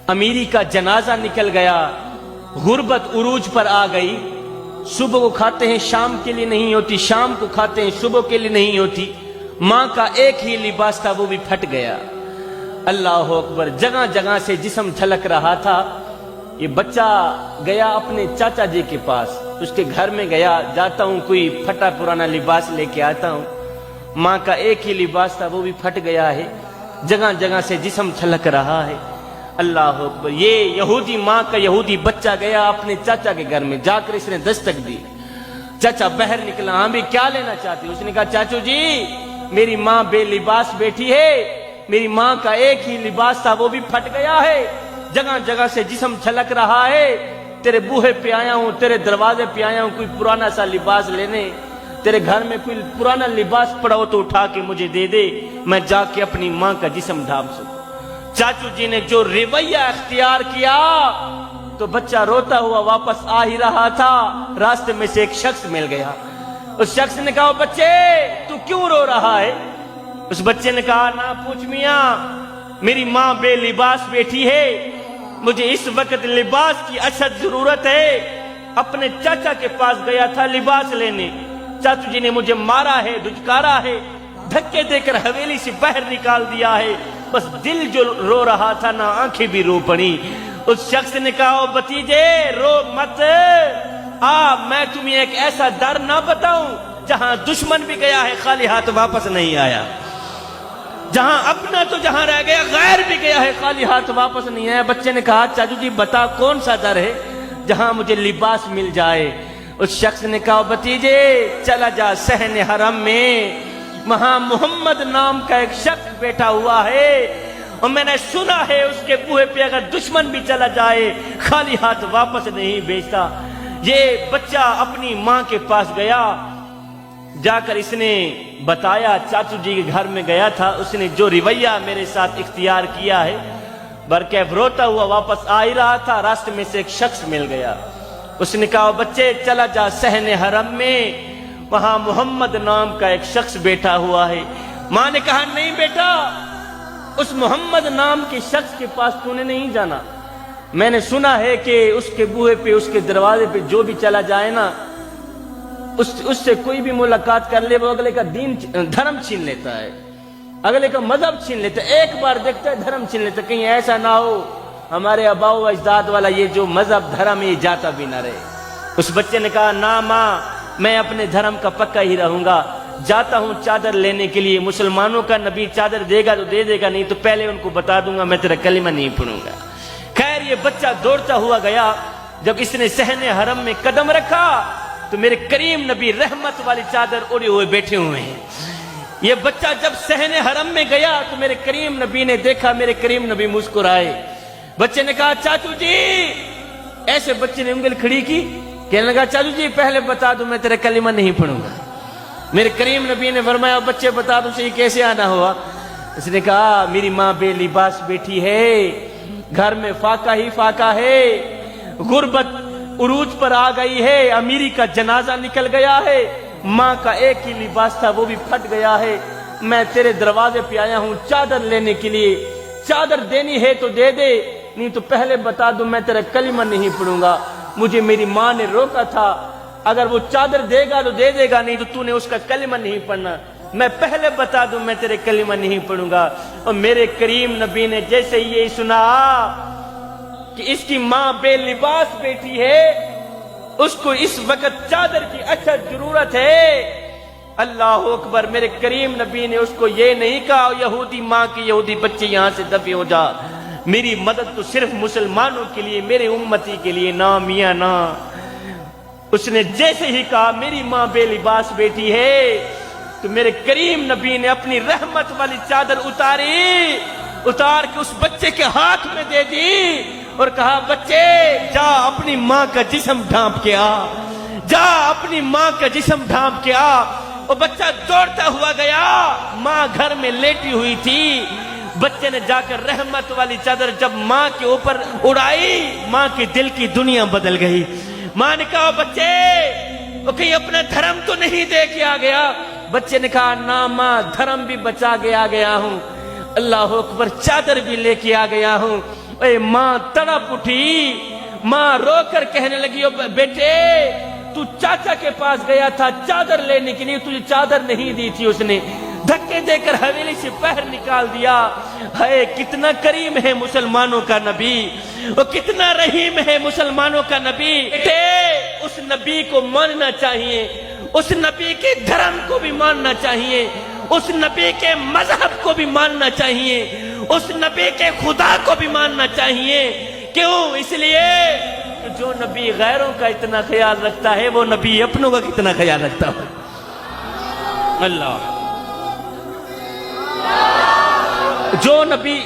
अमीरी का जनाजा निकल गया, गुर्बत उरूज पर आ गई। सुबह को खाते हैं शाम के लिए नहीं होती, शाम को खाते हैं सुबह के लिए नहीं होती। माँ का एक ही लिबास था, वो भी फट गया। अल्लाह अकबर। जगह जगह से जिस्म झलक रहा था। ये बच्चा गया अपने चाचा जी के पास, उसके घर में गया, जाता हूँ कोई फटा पुराना लिबास लेके आता हूँ। माँ का एक ही लिबास था, वो भी फट गया है। जगह जगह से जिस्म छलक रहा है। अल्लाह अकबर। ये यहूदी माँ का यहूदी बच्चा गया अपने चाचा के घर में, जाकर इसने दस्तक दी। चाचा बाहर निकला, हाँ भी क्या लेना चाहती? उसने कहा चाचू जी मेरी माँ बेलिबास बैठी है, मेरी माँ का एक ही लिबास था, वो भी फट गया है। जगह जगह से जिस्म छलक रहा है। तेरे बूहे पे आया हूँ, तेरे दरवाजे पे आया हूँ कोई पुराना सा लिबास लेने। तेरे घर में कोई पुराना लिबास पड़ा हो तो उठा के मुझे दे दे, मैं जाके अपनी माँ का जिस्म ढांप सकूं। चाचू जी ने जो रवैया अख्तियार किया तो बच्चा रोता हुआ वापस आ ही रहा था। रास्ते में से एक शख्स मिल गया। उस शख्स ने कहा बच्चे तू क्यों रो रहा है? उस बच्चे ने कहा ना पूछ मियां, मेरी माँ बेलिबास बैठी है, मुझे इस वक्त लिबास की अशद जरूरत है। अपने चाचा के पास गया था लिबास लेने, चाचू जी ने मुझे मारा है, दुचकारा है, धक्के देकर हवेली से बाहर निकाल दिया है। बस दिल जो रो रहा था ना आंखें भी रो पड़ी। उस शख्स ने कहा भतीजे रो मत, मैं तुम्हें एक ऐसा दर ना बताऊं जहां दुश्मन भी गया है खाली हाथ वापस नहीं आया, जहां अपना तो जहां रह गया गैर भी गया है खाली हाथ वापस नहीं आया। बच्चे ने कहा चाचू जी बता कौन सा दर है जहां मुझे लिबास मिल जाए? उस शख्स ने कहा भतीजे चला जा सहने हरम में, वहां मोहम्मद नाम का एक शख्स बैठा हुआ है और मैंने सुना है उसके बूहे पे अगर दुश्मन भी चला जाए खाली हाथ वापस नहीं भेजता। ये बच्चा अपनी माँ के पास गया, जाकर इसने बताया चाचू जी के घर में गया था, उसने जो रवैया मेरे साथ इख्तियार किया है। बरकैफ रोता हुआ वापस आ ही रहा था, रास्ते में से एक शख्स मिल गया। उसने कहा बच्चे चला जा सहने हरम में, वहां मोहम्मद नाम का एक शख्स बैठा हुआ है। माँ ने कहा नहीं बेटा, उस मोहम्मद नाम के शख्स के पास तूने नहीं जाना। मैंने सुना है कि उसके बूहे पे उसके दरवाजे पे जो भी चला जाए ना उससे कोई भी मुलाकात कर ले वो अगले का दीन धर्म छीन लेता है, अगले का मजहब छीन लेता है, एक बार देखता है धर्म छीन लेता है। कहीं ऐसा ना हो हमारे अबाओ अजदाद वाला ये जो मजहब धर्म ये जाता भी ना रहे। उस बच्चे ने कहा ना माँ मैं अपने धर्म का पक्का ही रहूंगा, जाता हूँ चादर लेने के लिए, मुसलमानों का नबी चादर देगा तो दे देगा, नहीं तो पहले उनको बता दूंगा मैं तेरा कलिमा नहीं पढ़ूंगा। खैर ये बच्चा दौड़ता हुआ गया। जब इसने सहने हरम में कदम रखा तो मेरे करीम नबी रहमत वाली चादर ओढ़े हुए बैठे हुए हैं। ये बच्चा जब सहने हरम में गया तो मेरे करीम नबी ने देखा, मेरे करीम नबी मुस्कुराए। बच्चे ने कहा चाचू जी, ऐसे बच्चे ने उंगली खड़ी की, कहने लगा चाचू जी पहले बता दो मैं तेरा कलिमा नहीं पढ़ूंगा। मेरे करीम नबी ने फरमाया बच्चे बता दो सही कैसे आना हुआ? उसने कहा मेरी माँ बेलिबास बैठी है, घर में फाका ही फाका है, गुर्बत उरूज पर आ गई है, अमीरी का जनाजा निकल गया है, माँ का एक ही लिबास था वो भी फट गया है। मैं तेरे दरवाजे पे आया हूँ चादर लेने के लिए, चादर देनी है तो दे दे, नहीं तो पहले बता दो मैं तेरा कलिमा नहीं पढ़ूंगा। मुझे मेरी माँ ने रोका था, अगर वो चादर देगा तो दे देगा, नहीं तो तूने उसका कलिमा नहीं पढ़ना। मैं पहले बता दूं मैं तेरे कलिमा नहीं पढ़ूंगा। और मेरे करीम नबी ने जैसे ये सुना कि इसकी माँ बेलिबास बैठी है, उसको इस वक्त चादर की अशद जरूरत है, अल्लाह अकबर, मेरे करीम नबी ने उसको ये नहीं कहा यहूदी माँ के यहूदी बच्चे यहां से दफे हो जा, मेरी मदद तो सिर्फ मुसलमानों के लिए, मेरे उम्मती के लिए, ना मियाँ ना। उसने जैसे ही कहा मेरी माँ बेलिबास बैठी है तो मेरे करीम नबी ने अपनी रहमत वाली चादर उतार के उस बच्चे के हाथ में दे दी और कहा बच्चे जा अपनी माँ का जिस्म ढांप के आ, जा अपनी माँ का जिस्म ढांप के आ। और बच्चा दौड़ता हुआ गया, माँ घर में लेटी हुई थी। बच्चे ने जाकर रहमत वाली चादर जब माँ के ऊपर उड़ाई, माँ के दिल की दुनिया बदल गई। माँ ने कहा बच्चे कहीं अपना धर्म तो नहीं दे के आ गया? बच्चे ने कहा ना माँ धर्म भी बचा के आ गया हूँ, अल्लाह अकबर, चादर भी लेके आ गया हूँ। اے ماں تڑپ اٹھی، ماں رو کر کہنے لگی بیٹے تو چاچا کے پاس گیا تھا چادر لینے کے لیے، تجھے چادر نہیں دی تھی، اس نے دھکے دے کر حویلی سے پہر نکال دیا۔ ہے کتنا کریم ہے مسلمانوں کا نبی، وہ کتنا رحیم ہے مسلمانوں کا نبی۔ بیٹے اس نبی کو ماننا چاہیے، اس نبی کے دھرم کو بھی ماننا چاہیے، اس نبی کے مذہب کو بھی ماننا چاہیے، اس نبی کے خدا کو بھی ماننا چاہیے۔ کیوں؟ اس لیے کہ جو نبی غیروں کا اتنا خیال رکھتا ہے وہ نبی اپنوں کا کتنا خیال رکھتا ہے۔ اللہ جو نبی